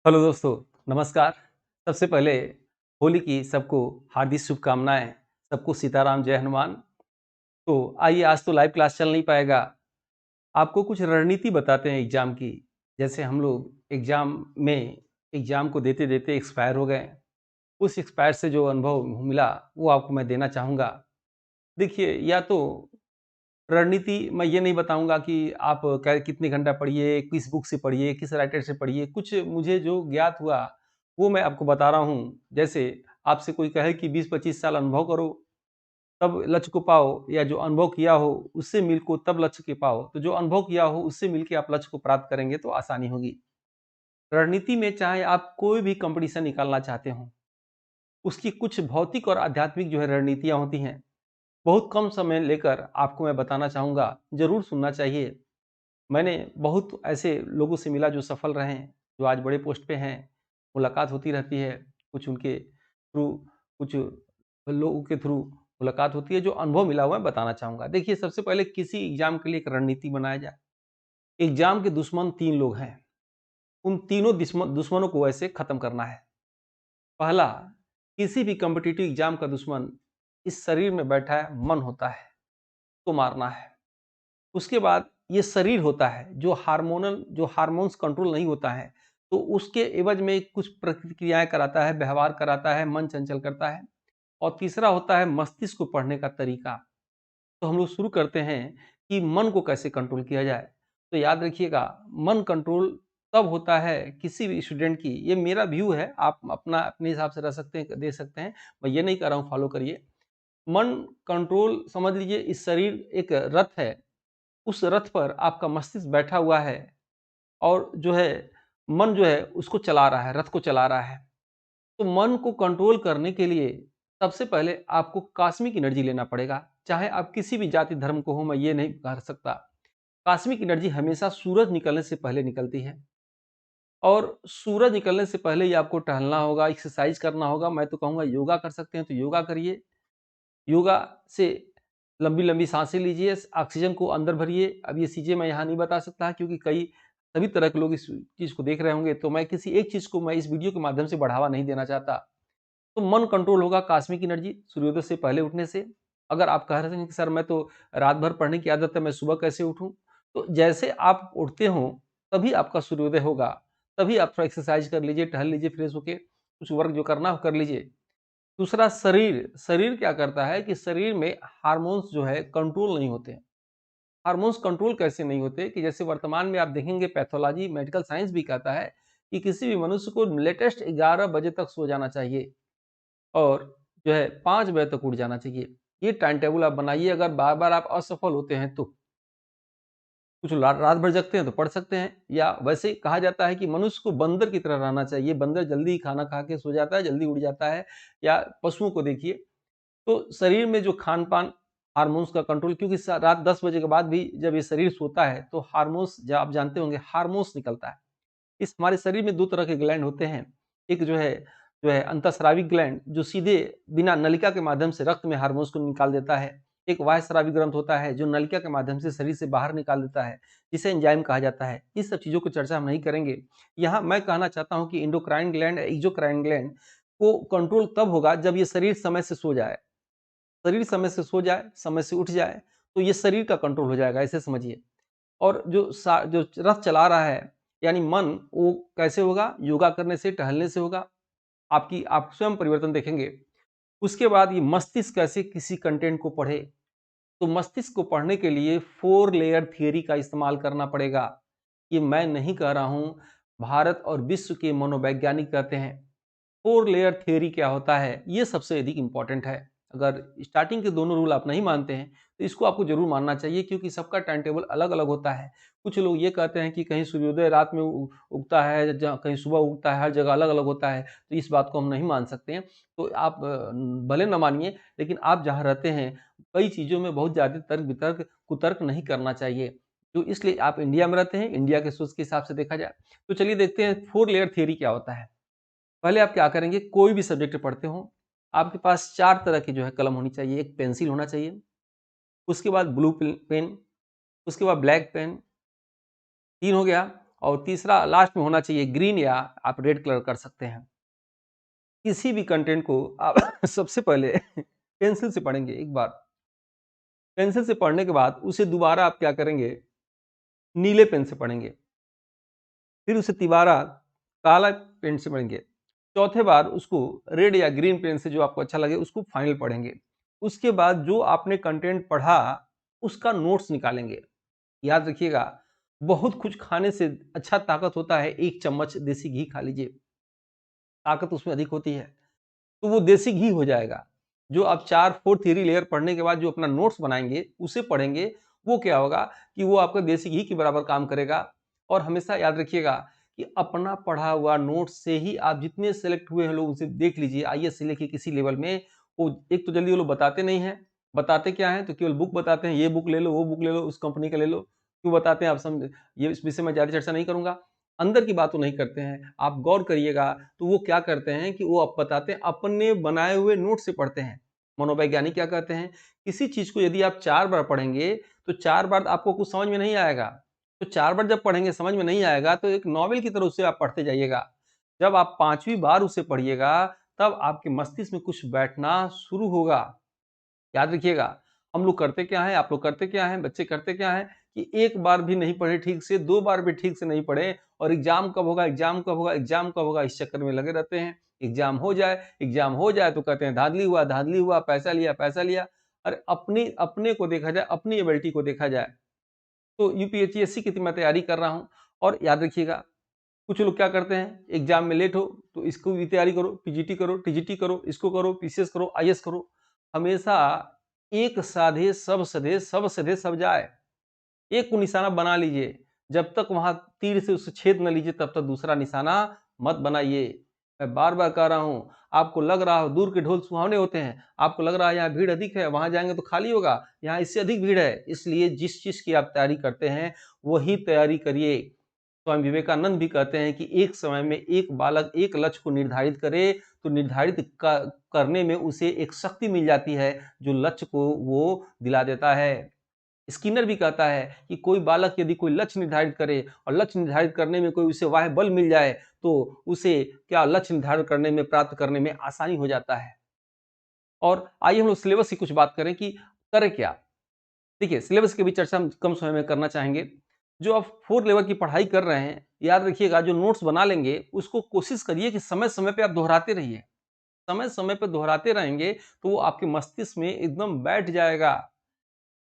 Hello दोस्तों, नमस्कार। सबसे पहले होली की सबको हार्दिक शुभकामनाएँ। सबको सीताराम, जय हनुमान। तो आइए, आज तो लाइव क्लास चल नहीं पाएगा। आपको कुछ रणनीति बताते हैं एग्ज़ाम की। जैसे हम लोग एग्ज़ाम को देते-देते एक्सपायर हो गए। उस एक्सपायर से जो अनुभव मिला, वो आपको मैं देना चाहूँगा। देखिए, या तो रणनीति मैं ये नहीं बताऊँगा कि आप कै कितने घंटा पढ़िए, किस बुक से पढ़िए, किस राइटर से पढ़िए। कुछ मुझे जो ज्ञात हुआ, वो मैं आपको बता रहा हूँ। जैसे आपसे कोई कहे कि 20-25 साल अनुभव करो, तब लक्ष्य को पाओ, या जो अनुभव किया हो, उससे मिल को तब लक्ष्य के पाओ। तो जो अनुभव किया हो, उससे मिल के आप लक्ष्य को प्राप्त करेंगे तो आसानी होगी। रणनीति में चाहे आप कोई भी कॉम्पिटिशन निकालना चाहते हों, उसकी कुछ भौतिक और आध्यात्मिक जो है रणनीतियाँ होती हैं। बहुत कम समय लेकर आपको मैं बताना चाहूँगा, ज़रूर सुनना चाहिए। मैंने बहुत ऐसे लोगों से मिला जो सफल रहे हैं, जो आज बड़े पोस्ट पे हैं, मुलाकात होती रहती है, कुछ उनके थ्रू, कुछ लोगों के थ्रू मुलाकात होती है, जो अनुभव मिला हुआ है बताना चाहूँगा। देखिए, सबसे पहले किसी एग्ज़ाम के लिए एक रणनीति बनाया जाए। एग्ज़ाम के दुश्मन 3 लोग हैं, उन तीनों दुश्मनों को ऐसे खत्म करना है। पहला, किसी भी कॉम्पिटिटिव एग्ज़ाम का दुश्मन इस शरीर में बैठा है, मन होता है, उसको मारना है। उसके बाद ये शरीर होता है, जो हार्मोन्स कंट्रोल नहीं होता है, तो उसके एवज में कुछ प्रतिक्रियाएँ कराता है, व्यवहार कराता है, मन चंचल करता है। और तीसरा होता है मस्तिष्क को पढ़ने का तरीका। तो हम लोग शुरू करते हैं कि मन को कैसे कंट्रोल किया जाए। तो याद रखिएगा, मन कंट्रोल तब होता है किसी भी स्टूडेंट की, ये मेरा व्यू है, आप अपने हिसाब से रह सकते हैं, दे सकते हैं। मैं ये नहीं कह रहा हूँ फॉलो करिए। मन कंट्रोल समझ लीजिए, इस शरीर एक रथ है, उस रथ पर आपका मस्तिष्क बैठा हुआ है, और जो है मन जो है उसको चला रहा है, रथ को चला रहा है। तो मन को कंट्रोल करने के लिए सबसे पहले आपको कॉस्मिक एनर्जी लेना पड़ेगा। चाहे आप किसी भी जाति धर्म को हो, मैं ये नहीं कह सकता। कॉस्मिक एनर्जी हमेशा सूरज निकलने से पहले निकलती है, और सूरज निकलने से पहले ही आपको टहलना होगा, एक्सरसाइज करना होगा। मैं तो कहूँगा योगा कर सकते हैं तो योगा करिए। योगा से लंबी-लंबी साँसें लीजिए, ऑक्सीजन को अंदर भरिए। अब ये चीज़ें मैं यहाँ नहीं बता सकता, क्योंकि कई सभी तरह के लोग इस चीज़ को देख रहे होंगे, तो मैं किसी एक चीज़ को मैं इस वीडियो के माध्यम से बढ़ावा नहीं देना चाहता। तो मन कंट्रोल होगा कॉस्मिक एनर्जी सूर्योदय से पहले उठने से। अगर आप कह रहे हैं कि सर मैं तो रात भर पढ़ने की आदत है, मैं सुबह कैसे उठूँ? तो जैसे आप उठते हो, तभी आपका सूर्योदय होगा। तभी आप थोड़ा एक्सरसाइज कर लीजिए, टहल लीजिए फ्रेश होके, कुछ वर्क जो करना हो कर लीजिए। दूसरा, शरीर, शरीर क्या करता है कि शरीर में हार्मोन्स जो है कंट्रोल नहीं होते हैं। हार्मोन्स कंट्रोल कैसे नहीं होते कि जैसे वर्तमान में आप देखेंगे, पैथोलॉजी, मेडिकल साइंस भी कहता है कि किसी भी मनुष्य को लेटेस्ट 11 बजे तक सो जाना चाहिए, और जो है 5 बजे तक उठ जाना चाहिए। ये टाइम टेबल आप बनाइए। अगर बार-बार आप असफल होते हैं तो कुछ रात भर जगते हैं तो पढ़ सकते हैं, या वैसे कहा जाता है कि मनुष्य को बंदर की तरह रहना चाहिए। बंदर जल्दी ही खाना खा के सो जाता है, जल्दी उठ जाता है। या पशुओं को देखिए, तो शरीर में जो खान-पान, हार्मोन्स का कंट्रोल, क्योंकि रात 10 बजे के बाद भी जब ये शरीर सोता है तो हार्मोन्स, जो आप जानते होंगे, हार्मोन्स निकलता है। इस हमारे शरीर में 2 तरह के ग्लैंड होते हैं। एक जो है अंतःस्रावी ग्लैंड, जो सीधे बिना नलिका के माध्यम से रक्त में हार्मोन्स को निकाल देता है। एक बाह्यस्रावी ग्रंथ होता है जो नलिका के माध्यम से शरीर से बाहर निकाल देता है, जिसे एंजाइम कहा जाता है। इस सब चीज़ों को चर्चा हम नहीं करेंगे। यहाँ मैं कहना चाहता हूँ कि एंडोक्राइन ग्लैंड, एक्सोक्राइन ग्लैंड को कंट्रोल तब होगा जब ये शरीर समय से सो जाए। शरीर समय से सो जाए, समय से उठ जाए, तो ये शरीर का कंट्रोल हो जाएगा, ऐसे समझिए। और जो रथ चला रहा है, यानी मन, वो कैसे होगा? योगा करने से, टहलने से होगा। आप स्वयं परिवर्तन देखेंगे। उसके बाद ये मस्तिष्क कैसे किसी कंटेंट को पढ़े, तो मस्तिष्क को पढ़ने के लिए 4 लेयर थियरी का इस्तेमाल करना पड़ेगा। ये मैं नहीं कह रहा हूँ, भारत और विश्व के मनोवैज्ञानिक कहते हैं। 4 लेयर थ्योरी क्या होता है, ये सबसे अधिक इम्पोर्टेंट है। अगर स्टार्टिंग के दोनों रूल आप नहीं मानते हैं, तो इसको आपको ज़रूर मानना चाहिए, क्योंकि सबका टाइम टेबल अलग-अलग होता है। कुछ लोग ये कहते हैं कि कहीं सूर्योदय रात में उगता है, जहाँ कहीं सुबह उगता है, हर जगह अलग-अलग होता है, तो इस बात को हम नहीं मान सकते हैं। तो आप भले ना मानिए, लेकिन आप जहाँ रहते हैं, कई चीज़ों में बहुत ज़्यादा तर्क-वितर्क, कुतर्क नहीं करना चाहिए। तो इसलिए आप इंडिया में रहते हैं, इंडिया के सोच के हिसाब से देखा जाए। तो चलिए देखते हैं 4 लेयर थ्योरी क्या होता है। पहले आप क्या करेंगे, कोई भी सब्जेक्ट पढ़ते हो, आपके पास 4 तरह की जो है कलम होनी चाहिए। एक पेंसिल होना चाहिए, उसके बाद ब्लू पेन, उसके बाद ब्लैक पेन, 3 हो गया। और तीसरा लास्ट में होना चाहिए ग्रीन या आप रेड कलर कर सकते हैं। किसी भी कंटेंट को आप सबसे पहले पेंसिल से पढ़ेंगे एक बार, पेंसिल से पढ़ने के बाद उसे दोबारा आप क्या करेंगे, नीले पेन से पढ़ेंगे, फिर उसे तिबारा काला पेन से पढ़ेंगे, चौथे बार उसको रेड या ग्रीन पेन से जो आपको अच्छा लगे उसको फाइनल पढ़ेंगे। उसके बाद जो आपने कंटेंट पढ़ा उसका नोट्स निकालेंगे। याद रखिएगा, बहुत कुछ खाने से अच्छा ताकत होता है, 1 चम्मच देसी घी खा लीजिए, ताकत उसमें अधिक होती है, तो वो देसी घी हो जाएगा। जो आप 4 थियरी लेयर पढ़ने के बाद जो अपना नोट्स बनाएंगे उसे पढ़ेंगे, वो क्या होगा कि वो आपका देसी घी के बराबर काम करेगा। और हमेशा याद रखिएगा कि अपना पढ़ा हुआ नोट्स से ही आप जितने सेलेक्ट हुए हैं लोग उसे देख लीजिए, आईएएस से लेके किसी लेवल में। वो एक तो जल्दी वो लोग बताते नहीं हैं, बताते क्या हैं तो केवल बुक बताते हैं, ये बुक ले लो, वो बुक ले लो, उस कंपनी का ले लो। क्यों बताते हैं आप समझ, ये इस विषय में ज़्यादा चर्चा नहीं करूँगा। अंदर की बात तो नहीं करते हैं, आप गौर करिएगा तो वो क्या करते हैं कि वो आप बताते हैं अपने बनाए हुए नोट से पढ़ते हैं। मनोवैज्ञानिक क्या कहते हैं, किसी चीज़ को यदि आप 4 बार पढ़ेंगे तो 4 बार आपको कुछ समझ में नहीं आएगा। तो 4 बार जब पढ़ेंगे समझ में नहीं आएगा तो एक नॉवेल की तरह उसे आप पढ़ते जाइएगा। जब आप 5वीं बार उसे पढ़िएगा तब आपके मस्तिष्क में कुछ बैठना शुरू होगा। याद रखिएगा, हम लोग करते क्या है, आप लोग करते क्या है, बच्चे करते क्या है कि एक बार भी नहीं पढ़े ठीक से, 2 बार भी ठीक से नहीं पढ़े और एग्जाम कब होगा, एग्जाम कब होगा, एग्जाम कब होगा, इस चक्कर में लगे रहते हैं। एग्जाम हो जाए तो कहते हैं धांधली हुआ, पैसा लिया, पैसा लिया। अरे अपने अपने को देखा जाए, अपनी एबिलिटी को देखा जाए तो यूपीएससी की मैं तैयारी कर रहा हूँ। और याद रखिएगा, कुछ लोग क्या करते हैं, एग्जाम में लेट हो तो इसको भी तैयारी करो, पीजीटी करो, टीजीटी करो, इसको करो, पीसीएस करो, आईएएस करो। हमेशा एक साधे सब सधे, सब सधे सब जाए। एक को निशाना बना लीजिए, जब तक वहां तीर से उसे छेद न लीजिए तब तक दूसरा निशाना मत बनाइए। मैं बार बार कह रहा हूं, आपको लग रहा हो दूर के ढोल सुहावने होते हैं, आपको लग रहा है यहाँ भीड़ अधिक है, वहां जाएंगे तो खाली होगा, यहाँ इससे अधिक भीड़ है। इसलिए जिस चीज की आप तैयारी करते हैं वही तैयारी करिए। स्वामी विवेकानंद भी कहते हैं कि एक समय में एक बालक एक लक्ष्य को निर्धारित करे तो करने में उसे एक शक्ति मिल जाती है जो लक्ष्य को वो दिला देता है। स्किनर भी कहता है कि कोई बालक यदि कोई लक्ष्य निर्धारित करे और लक्ष्य निर्धारित करने में कोई उसे वाह बल मिल जाए तो उसे क्या लक्ष्य निर्धारित करने में, प्राप्त करने में आसानी हो जाता है। और आइए हम लोग सिलेबस की कुछ बात करें कि करें क्या। देखिए, सिलेबस की भी चर्चा हम कम समय में करना चाहेंगे। जो आप 4 लेवल की पढ़ाई कर रहे हैं, याद रखिएगा जो नोट्स बना लेंगे उसको कोशिश करिए कि समय-समय पे आप दोहराते रहिए। समय-समय पे दोहराते रहेंगे तो वो आपके मस्तिष्क में एकदम बैठ जाएगा।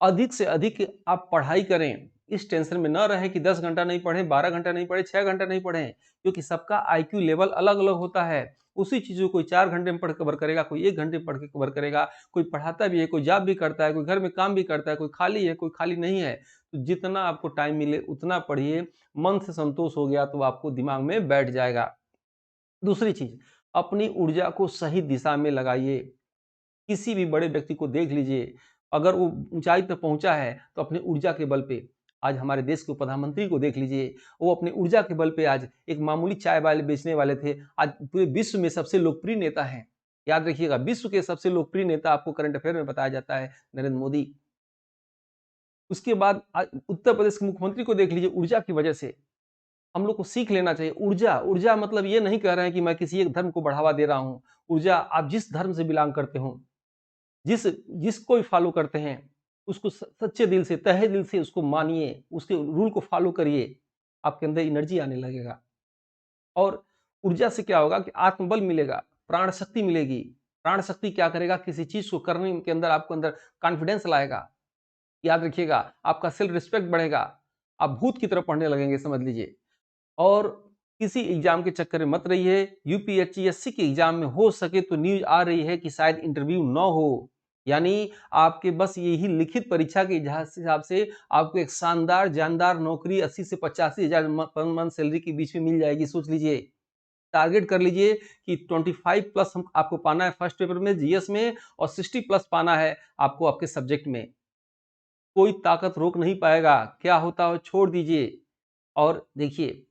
अधिक से अधिक आप पढ़ाई करें। इस टेंशन में ना रहें कि 10 घंटा नहीं पढ़ें, 12 घंटा नहीं पढ़ें, 6 घंटा नहीं पढ़ें, क्योंकि सबका आईक्यू लेवल अलग-अलग होता है। उसी चीज़ को कोई 4 घंटे में पढ़ के कवर करेगा, कोई 1 घंटे में पढ़ के कवर करेगा, कोई पढ़ाता भी है, कोई जॉब भी करता है, कोई घर में काम भी करता है, कोई खाली है, कोई खाली नहीं है। तो जितना आपको टाइम मिले उतना पढ़िए, मन से संतोष हो गया तो आपको दिमाग में बैठ जाएगा। दूसरी चीज़, अपनी ऊर्जा को सही दिशा में लगाइए। किसी भी बड़े व्यक्ति को देख लीजिए, अगर वो ऊँचाई तक पहुँचा है, तो अपनी ऊर्जा के बल पे। आज हमारे देश के प्रधानमंत्री को देख लीजिए, वो अपनी ऊर्जा के बल पे आज एक मामूली चाय वाले बेचने वाले थे, आज पूरे विश्व में सबसे लोकप्रिय नेता हैं। याद रखिएगा, विश्व के सबसे लोकप्रिय नेता आपको करंट अफेयर में बताया जाता है, नरेंद्र मोदी। उसके बाद उत्तर प्रदेश के मुख्यमंत्री को देख लीजिए, ऊर्जा की वजह से। हम लोग को सीख लेना चाहिए। ऊर्जा ऊर्जा मतलब ये नहीं कह रहे हैं कि मैं किसी एक धर्म को बढ़ावा दे रहा हूँ। ऊर्जा आप जिस धर्म से बिलॉन्ग करते हो, जिस जिसको भी फॉलो करते हैं, उसको सच्चे दिल से, तहे दिल से उसको मानिए, उसके रूल को फॉलो करिए, आपके अंदर एनर्जी आने लगेगा। और ऊर्जा से क्या होगा कि आत्मबल मिलेगा, प्राण शक्ति मिलेगी। प्राण शक्ति क्या करेगा, किसी चीज़ को करने के अंदर आपको अंदर कॉन्फिडेंस लाएगा। याद रखिएगा, आपका सेल्फ रिस्पेक्ट बढ़ेगा, आप भूत की तरह पढ़ने लगेंगे समझ लीजिए। और किसी एग्जाम के चक्कर में मत रहिए। यूपीएससी के एग्जाम में हो सके तो न्यूज़ आ रही है कि शायद इंटरव्यू ना हो। यानी आपके बस यही लिखित परीक्षा के हिसाब से आपको एक शानदार जानदार नौकरी 80 से 85,000 पर मंथ सैलरी के बीच में मिल जाएगी। सोच लीजिए, टारगेट कर लीजिए कि 25 प्लस हम आपको पाना है फर्स्ट पेपर में जीएस में और 60 प्लस पाना है आपको आपके सब्जेक्ट में। कोई ताकत रोक नहीं पाएगा, क्या होता हो छोड़ दीजिए। और देखिए,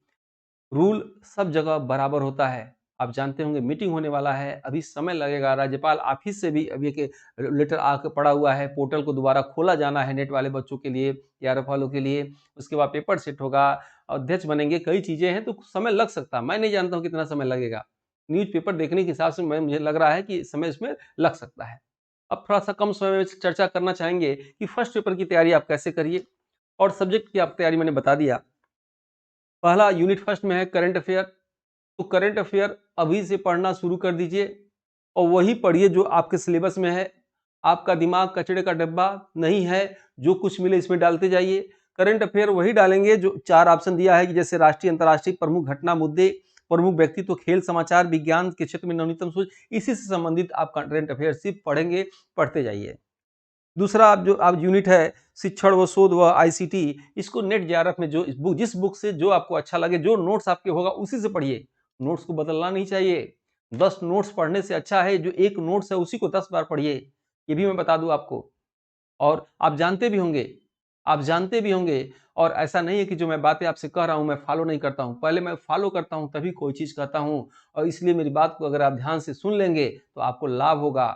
रूल सब जगह बराबर होता है। आप जानते होंगे मीटिंग होने वाला है, अभी समय लगेगा, राज्यपाल ऑफिस से भी अभी एक लेटर आके पड़ा हुआ है, पोर्टल को दोबारा खोला जाना है नेट वाले बच्चों के लिए, एआरएफ वालों के लिए, उसके बाद पेपर सेट होगा, अध्यक्ष बनेंगे, कई चीज़ें हैं, तो समय लग सकता है। मैं नहीं जानता हूँ कितना समय लगेगा। न्यूज़पेपर देखने के हिसाब से मुझे लग रहा है कि समय इसमें लग सकता है। अब थोड़ा-सा कम समय में चर्चा करना चाहेंगे कि फर्स्ट पेपर की तैयारी आप कैसे करिए और सब्जेक्ट की आप तैयारी मैंने बता दिया। पहला यूनिट फर्स्ट में है करंट अफेयर, तो करंट अफेयर अभी से पढ़ना शुरू कर दीजिए और वही पढ़िए जो आपके सिलेबस में है। आपका दिमाग कचरे का डिब्बा नहीं है, जो कुछ मिले इसमें डालते जाइए। करंट अफेयर वही डालेंगे जो 4 ऑप्शन दिया है कि जैसे राष्ट्रीय, अंतर्राष्ट्रीय, प्रमुख घटना, मुद्दे, प्रमुख व्यक्तित्व, खेल, समाचार, विज्ञान के क्षेत्र में नवीनतम सोच, इसी से संबंधित आप करंट अफेयर सिर्फ पढ़ेंगे, पढ़ते जाइए। दूसरा आप यूनिट है शिक्षण व शोध व आईसीटी, इसको नेट जेआरएफ में जो जिस बुक से जो आपको अच्छा लगे, जो नोट्स आपके होगा उसी से पढ़िए। नोट्स को बदलना नहीं चाहिए। 10 नोट्स पढ़ने से अच्छा है जो एक नोट्स है उसी को 10 बार पढ़िए। ये भी मैं बता दूं आपको। और आप जानते भी होंगे और ऐसा नहीं है कि जो मैं बातें आपसे कह रहा हूं मैं फॉलो नहीं करता हूं। पहले मैं फॉलो करता हूं तभी कोई चीज कहता हूं और इसलिए मेरी बात को अगर आप ध्यान से सुन लेंगे तो आपको लाभ होगा।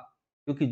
क्योंकि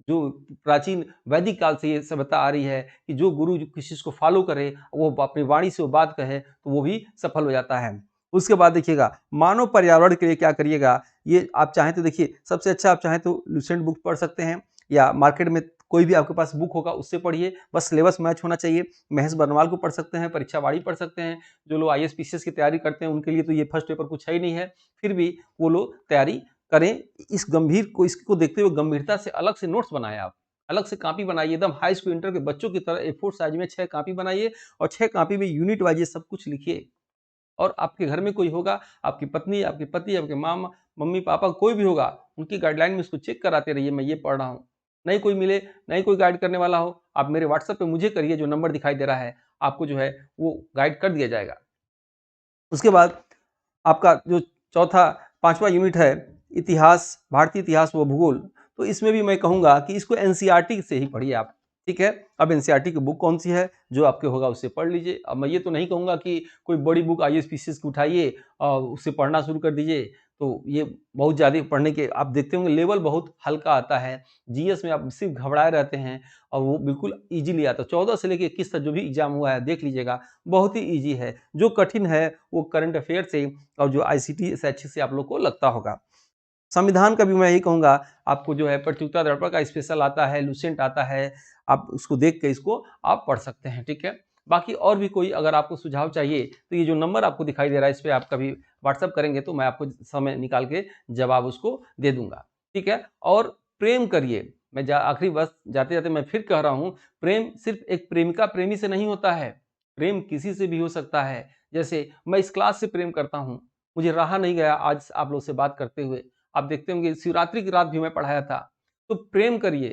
जो प्राचीन वैदिक काल से ये सभ्यता आ रही है कि जो गुरु जो किसी चीज को फॉलो करे, वो अपनी वाणी से वो बात कहे तो वो भी सफल हो जाता है। उसके बाद देखिएगा मानव पर्यावरण के लिए क्या करिएगा, ये आप चाहें तो देखिए सबसे अच्छा आप चाहें तो लुसेंट बुक पढ़ सकते हैं या मार्केट में कोई भी आपके पास बुक होगा उससे पढ़िए, बस सिलेबस मैच होना चाहिए। महेश बर्नवाल को पढ़ सकते हैं, परीक्षा वाणी पढ़ सकते हैं। जो लोग आईएएस पीसीएस की तैयारी करते हैं उनके लिए तो ये फर्स्ट पेपर कुछ है ही नहीं है, फिर भी वो लोग तैयारी करें। इस गंभीर को इसको देखते हुए गंभीरता से अलग से नोट्स बनाएं, आप अलग से कॉपी बनाइए, एकदम हाई स्कूल इंटर के बच्चों की तरह ए4 साइज में 6 कॉपी बनाइए और 6 कॉपी में यूनिट वाइज ये सब कुछ लिखिए। और आपके घर में कोई होगा, आपकी पत्नी, आपके पति, आपके मामा, मम्मी पापा कोई भी होगा, उनकी गाइडलाइन में इसको चेक कराते रहिए, मैं ये पढ़ रहा हूँ। नहीं कोई मिले, नहीं कोई गाइड करने वाला हो, आप मेरे व्हाट्सएप पे मुझे करिए, जो नंबर दिखाई दे रहा है, आपको जो है वो गाइड कर दिया जाएगा। उसके बाद आपका जो चौथा 5वां यूनिट है इतिहास, भारतीय इतिहास व भूगोल, तो इसमें भी मैं कहूँगा कि इसको एनसीईआरटी से ही पढ़िए आप, ठीक है? अब एनसीईआरटी की बुक कौन सी है, जो आपके होगा उससे पढ़ लीजिए। अब मैं ये तो नहीं कहूँगा कि कोई बड़ी बुक आईएएस पीसीएस की उठाइए और उससे पढ़ना शुरू कर दीजिए, तो ये बहुत ज़्यादा पढ़ने के आप देखते होंगे लेवल बहुत हल्का आता है। जीएस में आप सिर्फ घबराए रहते हैं और वो बिल्कुल ईज़िली आता है। 14 से लेके 21 तक जो भी एग्ज़ाम हुआ है देख लीजिएगा, बहुत ही ईज़ी है। जो कठिन है वो करंट अफेयर से और जो आईसीटी शैक्षिक से आप लोग को लगता होगा। संविधान का भी मैं यही कहूँगा, आपको जो है प्रतियोगिता दर्पण का स्पेशल आता है, लुसेंट आता है, आप उसको देख के इसको आप पढ़ सकते हैं, ठीक है? बाकी और भी कोई अगर आपको सुझाव चाहिए, तो ये जो नंबर आपको दिखाई दे रहा है, इस पे आप कभी व्हाट्सएप करेंगे तो मैं आपको समय निकाल के जवाब उसको दे दूँगा, ठीक है? और प्रेम करिए, मैं आखिरी बस जाते-जाते मैं फिर कह रहा हूँ, प्रेम सिर्फ़ एक प्रेमिका प्रेमी से नहीं होता है, प्रेम किसी से भी हो सकता है। जैसे मैं इस क्लास से प्रेम करता हूँ, मुझे रहा नहीं गया आज आप लोग से बात करते हुए। आप देखते होंगे शिवरात्रि की रात भी मैं पढ़ाया था। तो प्रेम करिए,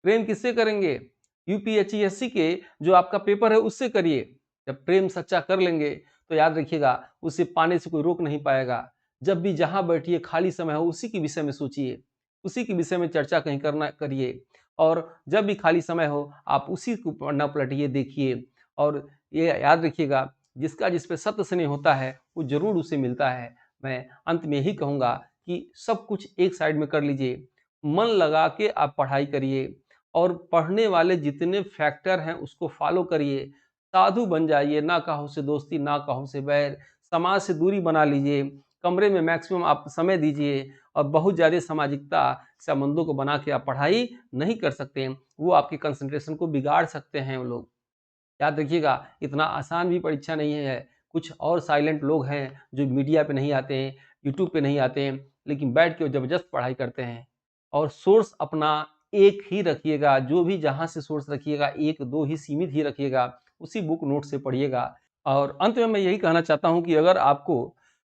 प्रेम किससे करेंगे? यूपीएससी के जो आपका पेपर है उससे करिए। जब प्रेम सच्चा कर लेंगे तो याद रखिएगा उसे पाने से कोई रोक नहीं पाएगा। जब भी जहाँ बैठिए खाली समय हो उसी के विषय में सोचिए, उसी के विषय में चर्चा कहीं करना करिए और जब भी खाली समय हो आप उसी को पढ़ना पलटिए, देखिए और ये याद रखिएगा जिसका जिस पे सत्य स्नेह होता है वो ज़रूर उसे मिलता है। मैं अंत में यही कहूँगा कि सब कुछ एक साइड में कर लीजिए, मन लगा के आप पढ़ाई करिए और पढ़ने वाले जितने फैक्टर हैं उसको फॉलो करिए। साधु बन जाइए, ना कहो से दोस्ती, ना कहो से बैर, समाज से दूरी बना लीजिए, कमरे में मैक्सिमम आप समय दीजिए और बहुत ज़्यादा सामाजिकता संबंधों को बना के आप पढ़ाई नहीं कर सकते हैं, वो आपकी कंसंट्रेशन को बिगाड़ सकते हैं वो लोग। याद रखिएगा इतना आसान भी परीक्षा नहीं है। कुछ और साइलेंट लोग हैं जो मीडिया पे नहीं आते हैं, यूट्यूब पे नहीं आते हैं, लेकिन बैठ के वो ज़बरदस्त पढ़ाई करते हैं। और सोर्स अपना एक ही रखिएगा, जो भी जहाँ से सोर्स रखिएगा 1-2 ही सीमित ही रखिएगा, उसी बुक नोट से पढ़िएगा। और अंत में मैं यही कहना चाहता हूँ कि अगर आपको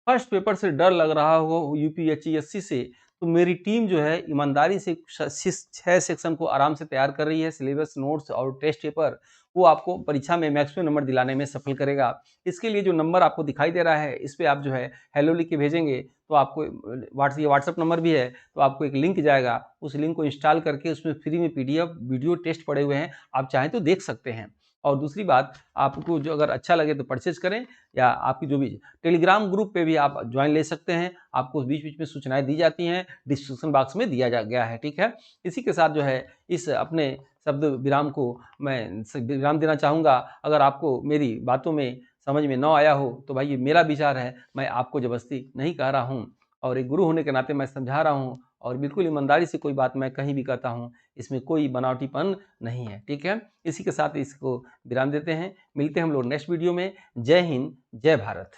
फर्स्ट पेपर से डर लग रहा हो यूपीएससी से, तो मेरी टीम जो है ईमानदारी से 6 सेक्शन को आराम से तैयार कर रही है, सिलेबस, नोट्स और टेस्ट पेपर। वो आपको परीक्षा में मैक्सिमम नंबर दिलाने में सफल करेगा। इसके लिए जो नंबर आपको दिखाई दे रहा है, इस पे आप जो है हेलो लिख के भेजेंगे तो आपको ये व्हाट्सएप नंबर भी है, तो आपको एक लिंक जाएगा। उस लिंक को इंस्टॉल करके उसमें फ्री में पीडीएफ, वीडियो टेस्ट पड़े हुए हैं, आप चाहें तो देख सकते हैं। और दूसरी बात, आपको जो अगर अच्छा लगे तो परचेज करें, या आपकी जो भी टेलीग्राम ग्रुप पे भी आप ज्वाइन ले सकते हैं। आपको बीच-बीच में सूचनाएँ दी जाती हैं, डिस्क्रिप्शन बॉक्स में दिया जा गया है, ठीक है? इसी के साथ जो है इस अपने शब्द विराम को मैं विराम देना चाहूँगा। अगर आपको मेरी बातों में समझ में ना आया हो तो भाई ये मेरा विचार है, मैं आपको ज़बरदस्ती नहीं कह रहा हूँ, और एक गुरु होने के नाते मैं समझा रहा हूँ, और बिल्कुल ईमानदारी से कोई बात मैं कहीं भी कहता हूँ, इसमें कोई बनावटीपन नहीं है, ठीक है? इसी के साथ इसको विराम देते हैं। मिलते हैं हम लोग नेक्स्ट वीडियो में। जय हिंद, जय भारत।